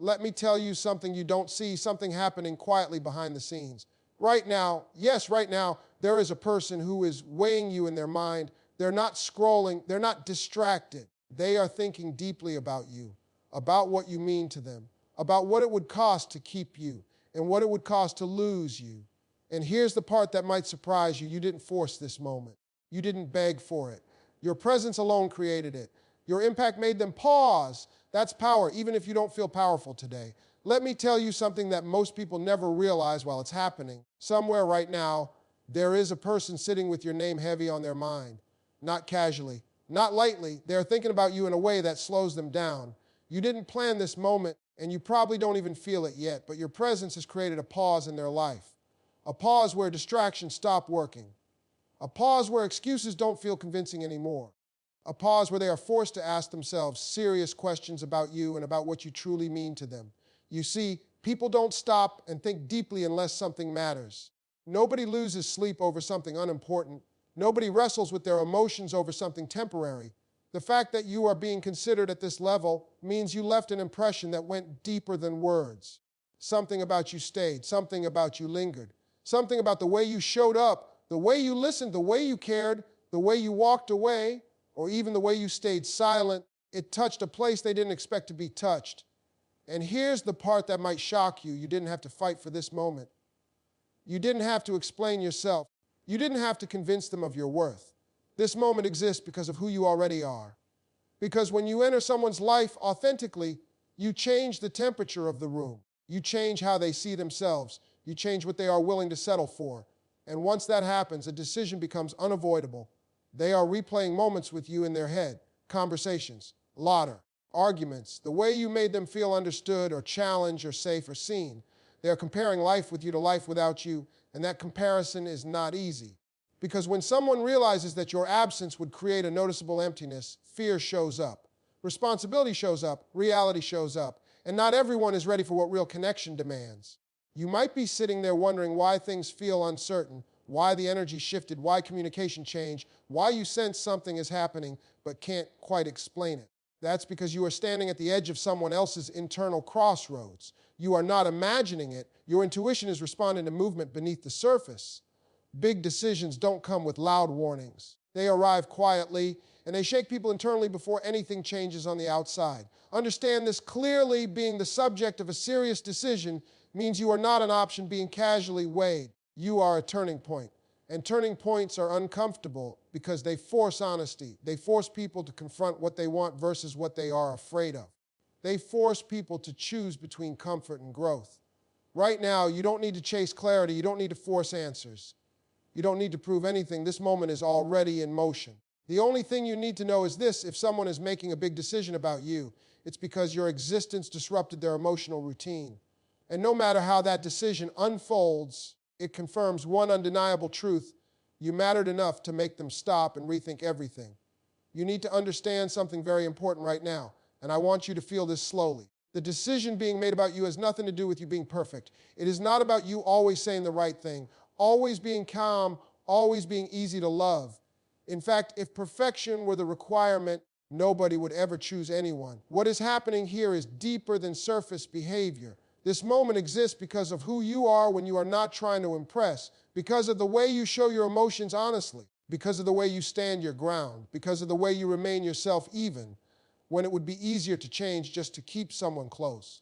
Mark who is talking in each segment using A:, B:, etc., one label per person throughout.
A: Let me tell you something you don't see, something happening quietly behind the scenes. Right now, yes, right now, there is a person who is weighing you in their mind. They're not scrolling, they're not distracted. They are thinking deeply about you, about what you mean to them, about what it would cost to keep you, and what it would cost to lose you. And here's the part that might surprise you. You didn't force this moment. You didn't beg for it. Your presence alone created it. Your impact made them pause. That's power, even if you don't feel powerful today. Let me tell you something that most people never realize while it's happening. Somewhere right now, there is a person sitting with your name heavy on their mind. Not casually, not lightly. They're thinking about you in a way that slows them down. You didn't plan this moment, and you probably don't even feel it yet, but your presence has created a pause in their life. A pause where distractions stop working. A pause where excuses don't feel convincing anymore. A pause where they are forced to ask themselves serious questions about you and about what you truly mean to them. You see, people don't stop and think deeply unless something matters. Nobody loses sleep over something unimportant. Nobody wrestles with their emotions over something temporary. The fact that you are being considered at this level means you left an impression that went deeper than words. Something about you stayed. Something about you lingered. Something about the way you showed up, the way you listened, the way you cared, the way you walked away, or even the way you stayed silent. It touched a place they didn't expect to be touched. And here's the part that might shock you. You didn't have to fight for this moment. You didn't have to explain yourself. You didn't have to convince them of your worth. This moment exists because of who you already are. Because when you enter someone's life authentically, you change the temperature of the room. You change how they see themselves. You change what they are willing to settle for. And once that happens, a decision becomes unavoidable. They are replaying moments with you in their head, conversations, laughter, arguments, the way you made them feel understood or challenged or safe or seen. They are comparing life with you to life without you, and that comparison is not easy. Because when someone realizes that your absence would create a noticeable emptiness, fear shows up. Responsibility shows up, reality shows up, and not everyone is ready for what real connection demands. You might be sitting there wondering why things feel uncertain, why the energy shifted, why communication changed, why you sense something is happening but can't quite explain it. That's because you are standing at the edge of someone else's internal crossroads. You are not imagining it. Your intuition is responding to movement beneath the surface. Big decisions don't come with loud warnings. They arrive quietly, and they shake people internally before anything changes on the outside. Understand this clearly. Being the subject of a serious decision means you are not an option being casually weighed. You are a turning point. And turning points are uncomfortable because they force honesty. They force people to confront what they want versus what they are afraid of. They force people to choose between comfort and growth. Right now, you don't need to chase clarity. You don't need to force answers. You don't need to prove anything. This moment is already in motion. The only thing you need to know is this: if someone is making a big decision about you, it's because your existence disrupted their emotional routine. And no matter how that decision unfolds, it confirms one undeniable truth: you mattered enough to make them stop and rethink everything. You need to understand something very important right now, and I want you to feel this slowly. The decision being made about you has nothing to do with you being perfect. It is not about you always saying the right thing, always being calm, always being easy to love. In fact, if perfection were the requirement, nobody would ever choose anyone. What is happening here is deeper than surface behavior. This moment exists because of who you are when you are not trying to impress, because of the way you show your emotions honestly, because of the way you stand your ground, because of the way you remain yourself even when it would be easier to change just to keep someone close.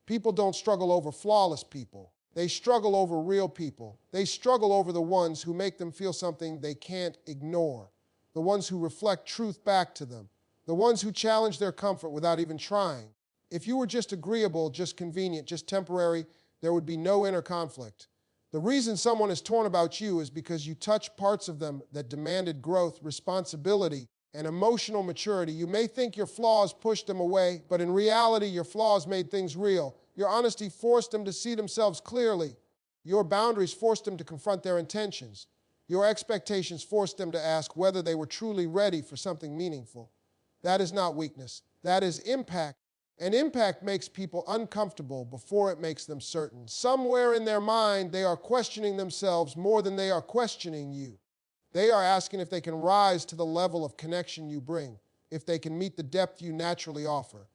A: People don't struggle over flawless people. They struggle over real people. They struggle over the ones who make them feel something they can't ignore, the ones who reflect truth back to them, the ones who challenge their comfort without even trying. If you were just agreeable, just convenient, just temporary, there would be no inner conflict. The reason someone is torn about you is because you touch parts of them that demanded growth, responsibility, and emotional maturity. You may think your flaws pushed them away, but in reality, your flaws made things real. Your honesty forced them to see themselves clearly. Your boundaries forced them to confront their intentions. Your expectations forced them to ask whether they were truly ready for something meaningful. That is not weakness. That is impact. And impact makes people uncomfortable before it makes them certain. Somewhere in their mind, they are questioning themselves more than they are questioning you. They are asking if they can rise to the level of connection you bring, if they can meet the depth you naturally offer.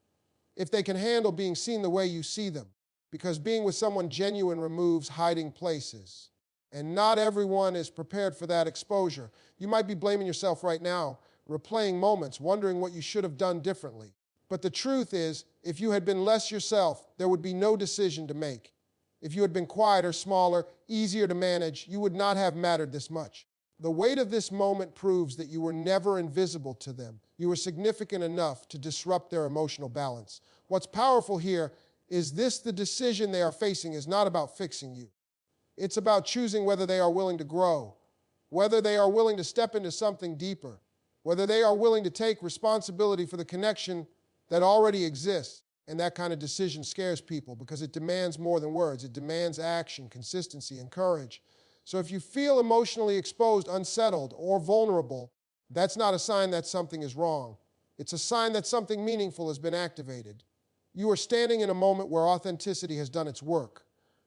A: if they can handle being seen the way you see them, because being with someone genuine removes hiding places. And not everyone is prepared for that exposure. You might be blaming yourself right now, replaying moments, wondering what you should have done differently. But the truth is, if you had been less yourself, there would be no decision to make. If you had been quieter, smaller, easier to manage, you would not have mattered this much. The weight of this moment proves that you were never invisible to them. You were significant enough to disrupt their emotional balance. What's powerful here is the decision they are facing is not about fixing you. It's about choosing whether they are willing to grow, whether they are willing to step into something deeper, whether they are willing to take responsibility for the connection that already exists. And that kind of decision scares people because it demands more than words. It demands action, consistency, and courage. So if you feel emotionally exposed, unsettled, or vulnerable, that's not a sign that something is wrong. It's a sign that something meaningful has been activated. You are standing in a moment where authenticity has done its work,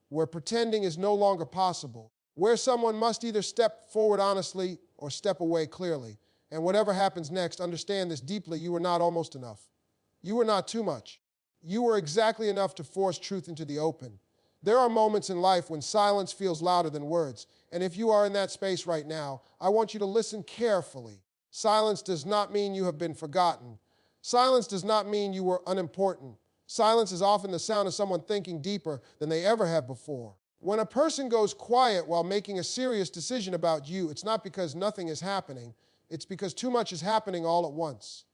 A: where pretending is no longer possible, where someone must either step forward honestly or step away clearly. And whatever happens next, understand this deeply: you are not almost enough. You are not too much. You are exactly enough to force truth into the open. There are moments in life when silence feels louder than words. And if you are in that space right now, I want you to listen carefully. Silence does not mean you have been forgotten. Silence does not mean you were unimportant. Silence is often the sound of someone thinking deeper than they ever have before. When a person goes quiet while making a serious decision about you, it's not because nothing is happening. It's because too much is happening all at once.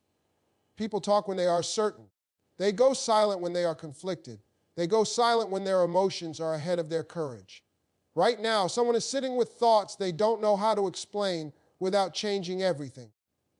A: People talk when they are certain. They go silent when they are conflicted. They go silent when their emotions are ahead of their courage. Right now, someone is sitting with thoughts they don't know how to explain without changing everything.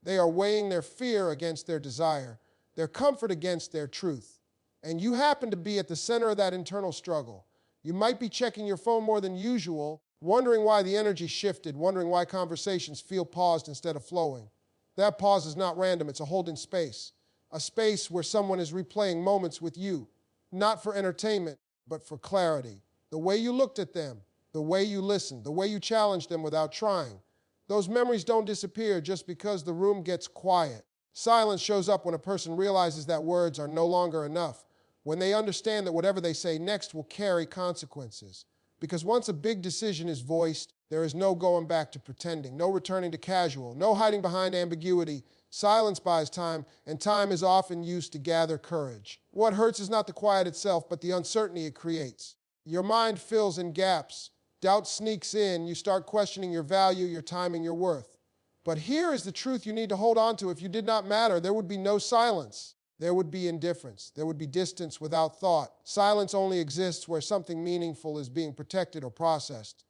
A: They are weighing their fear against their desire, their comfort against their truth. And you happen to be at the center of that internal struggle. You might be checking your phone more than usual, wondering why the energy shifted, wondering why conversations feel paused instead of flowing. That pause is not random. It's a holding space. A space where someone is replaying moments with you, not for entertainment, but for clarity. The way you looked at them, the way you listened, the way you challenged them without trying. Those memories don't disappear just because the room gets quiet. Silence shows up when a person realizes that words are no longer enough, when they understand that whatever they say next will carry consequences. Because once a big decision is voiced, there is no going back to pretending, no returning to casual, no hiding behind ambiguity. Silence buys time, and time is often used to gather courage. What hurts is not the quiet itself, but the uncertainty it creates. Your mind fills in gaps. Doubt sneaks in. You start questioning your value, your time, and your worth. But here is the truth you need to hold on to. If you did not matter, there would be no silence. There would be indifference. There would be distance without thought. Silence only exists where something meaningful is being protected or processed.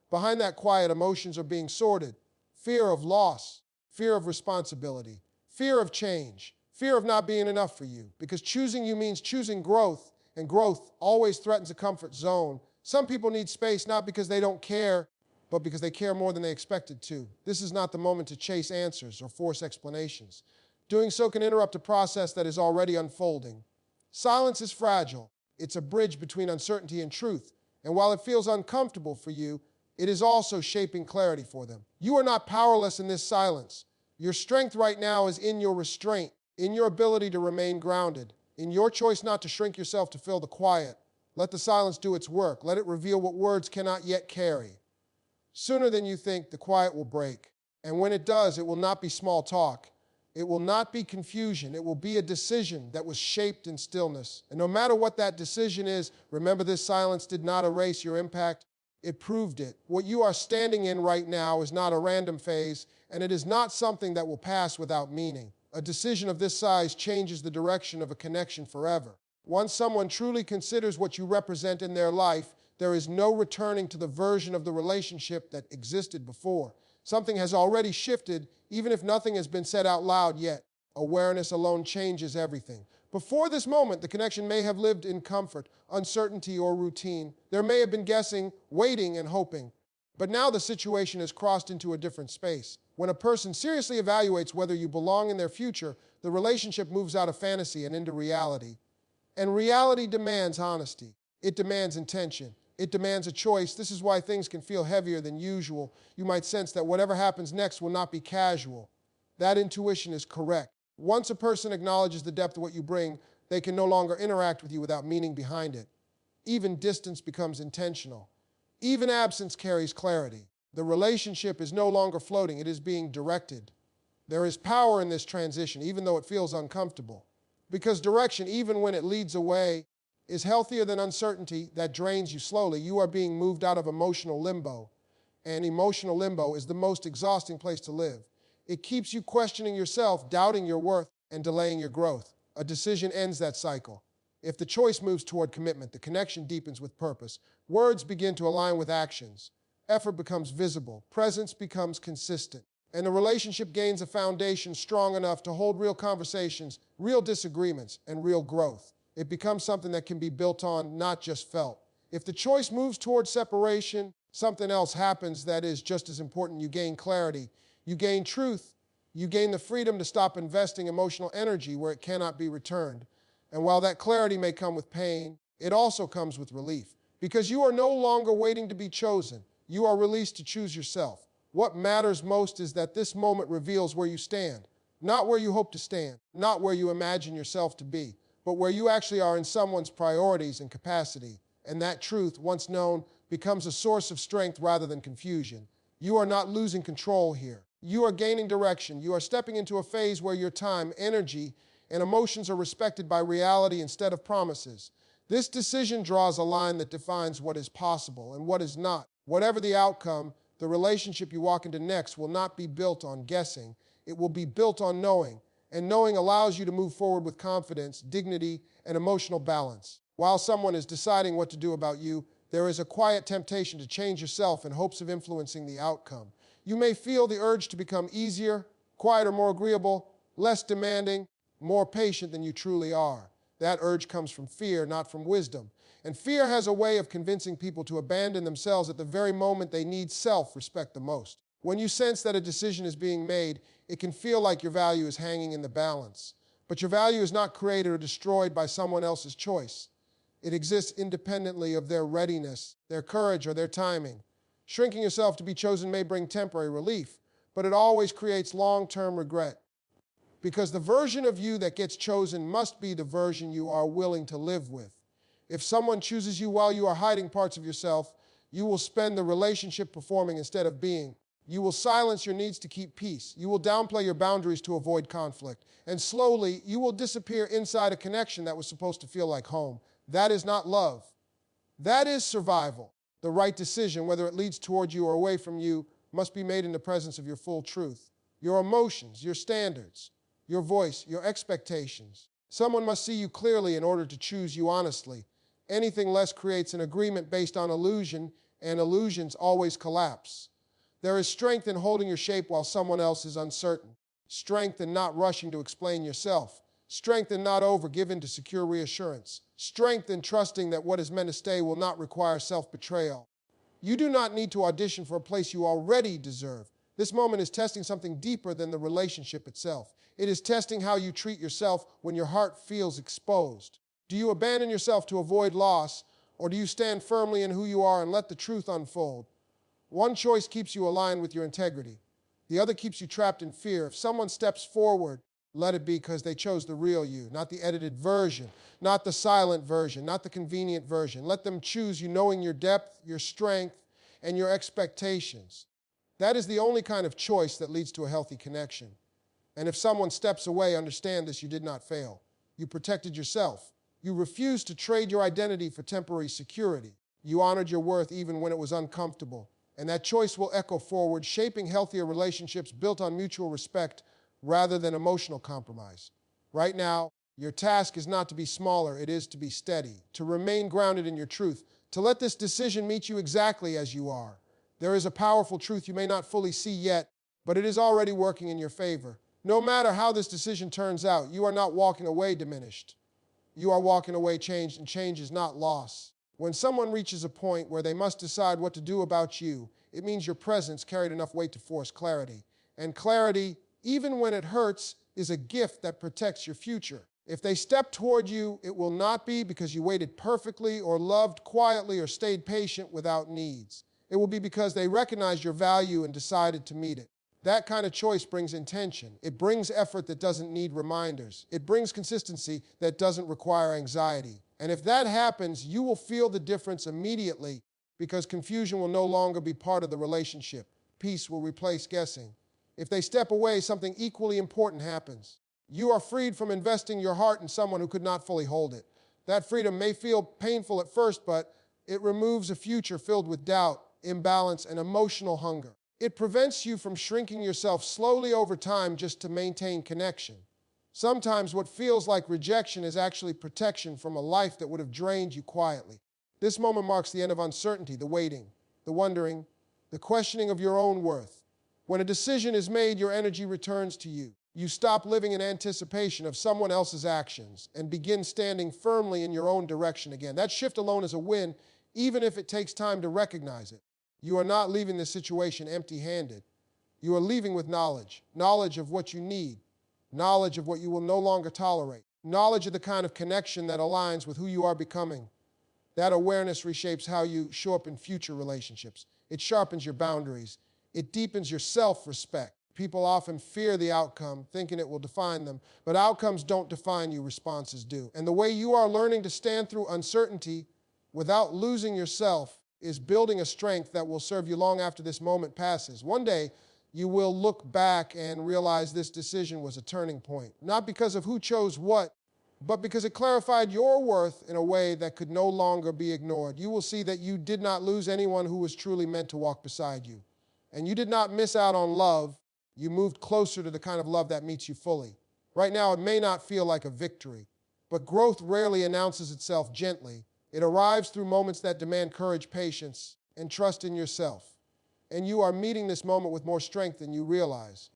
A: Behind that quiet, emotions are being sorted. Fear of loss, fear of responsibility, fear of change, fear of not being enough for you. Because choosing you means choosing growth, and growth always threatens a comfort zone. Some people need space not because they don't care, but because they care more than they expected to. This is not the moment to chase answers or force explanations. Doing so can interrupt a process that is already unfolding. Silence is fragile. It's a bridge between uncertainty and truth. And while it feels uncomfortable for you, it is also shaping clarity for them. You are not powerless in this silence. Your strength right now is in your restraint, in your ability to remain grounded, in your choice not to shrink yourself to fill the quiet. Let the silence do its work. Let it reveal what words cannot yet carry. Sooner than you think, the quiet will break. And when it does, it will not be small talk. It will not be confusion. It will be a decision that was shaped in stillness. And no matter what that decision is, remember, this silence did not erase your impact. It proved it. What you are standing in right now is not a random phase, and it is not something that will pass without meaning. A decision of this size changes the direction of a connection forever. Once someone truly considers what you represent in their life, there is no returning to the version of the relationship that existed before. Something has already shifted, even if nothing has been said out loud yet. Awareness alone changes everything. Before this moment, the connection may have lived in comfort, uncertainty, or routine. There may have been guessing, waiting, and hoping. But now the situation has crossed into a different space. When a person seriously evaluates whether you belong in their future, the relationship moves out of fantasy and into reality. And reality demands honesty. It demands intention. It demands a choice. This is why things can feel heavier than usual. You might sense that whatever happens next will not be casual. That intuition is correct. Once a person acknowledges the depth of what you bring, They can no longer interact with you without meaning behind it. Even distance becomes intentional. Even absence carries clarity. The relationship is no longer floating, it is being directed. There is power in this transition, even though it feels uncomfortable. Because direction, even when it leads away, is healthier than uncertainty that drains you slowly. You are being moved out of emotional limbo. And emotional limbo is the most exhausting place to live. It keeps you questioning yourself, doubting your worth, and delaying your growth. A decision ends that cycle. If the choice moves toward commitment, the connection deepens with purpose. Words begin to align with actions. Effort becomes visible. Presence becomes consistent. And the relationship gains a foundation strong enough to hold real conversations, real disagreements, and real growth. It becomes something that can be built on, not just felt. If the choice moves toward separation, something else happens that is just as important. You gain clarity. You gain truth. You gain the freedom to stop investing emotional energy where it cannot be returned. And while that clarity may come with pain, it also comes with relief. Because you are no longer waiting to be chosen. You are released to choose yourself. What matters most is that this moment reveals where you stand. Not where you hope to stand. Not where you imagine yourself to be. But where you actually are in someone's priorities and capacity. And that truth, once known, becomes a source of strength rather than confusion. You are not losing control here. You are gaining direction. You are stepping into a phase where your time, energy, and emotions are respected by reality instead of promises. This decision draws a line that defines what is possible and what is not. Whatever the outcome, the relationship you walk into next will not be built on guessing. It will be built on knowing. And knowing allows you to move forward with confidence, dignity, and emotional balance. While someone is deciding what to do about you, there is a quiet temptation to change yourself in hopes of influencing the outcome. You may feel the urge to become easier, quieter, more agreeable, less demanding, more patient than you truly are. That urge comes from fear, not from wisdom. And fear has a way of convincing people to abandon themselves at the very moment they need self-respect the most. When you sense that a decision is being made, it can feel like your value is hanging in the balance. But your value is not created or destroyed by someone else's choice. It exists independently of their readiness, their courage, or their timing. Shrinking yourself to be chosen may bring temporary relief, but it always creates long-term regret. Because the version of you that gets chosen must be the version you are willing to live with. If someone chooses you while you are hiding parts of yourself, you will spend the relationship performing instead of being. You will silence your needs to keep peace. You will downplay your boundaries to avoid conflict. And slowly, you will disappear inside a connection that was supposed to feel like home. That is not love. That is survival. The right decision, whether it leads toward you or away from you, must be made in the presence of your full truth. Your emotions, your standards, your voice, your expectations. Someone must see you clearly in order to choose you honestly. Anything less creates an agreement based on illusion, and illusions always collapse. There is strength in holding your shape while someone else is uncertain. Strength in not rushing to explain yourself. Strength in not overgiving to secure reassurance. Strength in trusting that what is meant to stay will not require self-betrayal. You do not need to audition for a place you already deserve. This moment is testing something deeper than the relationship itself. It is testing how you treat yourself when your heart feels exposed. Do you abandon yourself to avoid loss, or do you stand firmly in who you are and let the truth unfold? One choice keeps you aligned with your integrity. The other keeps you trapped in fear. If someone steps forward, let it be because they chose the real you, not the edited version, not the silent version, not the convenient version. Let them choose you knowing your depth, your strength, and your expectations. That is the only kind of choice that leads to a healthy connection. And if someone steps away, understand this: you did not fail. You protected yourself. You refused to trade your identity for temporary security. You honored your worth even when it was uncomfortable. And that choice will echo forward, shaping healthier relationships built on mutual respect rather than emotional compromise. Right now, your task is not to be smaller, it is to be steady, to remain grounded in your truth, to let this decision meet you exactly as you are. There is a powerful truth you may not fully see yet, but it is already working in your favor. No matter how this decision turns out, you are not walking away diminished. You are walking away changed, and change is not loss. When someone reaches a point where they must decide what to do about you, it means your presence carried enough weight to force clarity. And clarity, even when it hurts, is a gift that protects your future. If they step toward you, it will not be because you waited perfectly or loved quietly or stayed patient without needs. It will be because they recognized your value and decided to meet it. That kind of choice brings intention. It brings effort that doesn't need reminders. It brings consistency that doesn't require anxiety. And if that happens, you will feel the difference immediately because confusion will no longer be part of the relationship. Peace will replace guessing. If they step away, something equally important happens. You are freed from investing your heart in someone who could not fully hold it. That freedom may feel painful at first, but it removes a future filled with doubt, imbalance, and emotional hunger. It prevents you from shrinking yourself slowly over time just to maintain connection. Sometimes what feels like rejection is actually protection from a life that would have drained you quietly. This moment marks the end of uncertainty, the waiting, the wondering, the questioning of your own worth. When a decision is made, your energy returns to you. You stop living in anticipation of someone else's actions and begin standing firmly in your own direction again. That shift alone is a win, even if it takes time to recognize it. You are not leaving this situation empty-handed. You are leaving with knowledge of what you need, knowledge of what you will no longer tolerate, knowledge of the kind of connection that aligns with who you are becoming. That awareness reshapes how you show up in future relationships. It sharpens your boundaries. It deepens your self-respect. People often fear the outcome, thinking it will define them, but outcomes don't define you, responses do. And the way you are learning to stand through uncertainty without losing yourself is building a strength that will serve you long after this moment passes. One day, you will look back and realize this decision was a turning point, not because of who chose what, but because it clarified your worth in a way that could no longer be ignored. You will see that you did not lose anyone who was truly meant to walk beside you. And you did not miss out on love. You moved closer to the kind of love that meets you fully. Right now, it may not feel like a victory, but growth rarely announces itself gently. It arrives through moments that demand courage, patience, and trust in yourself. And you are meeting this moment with more strength than you realize.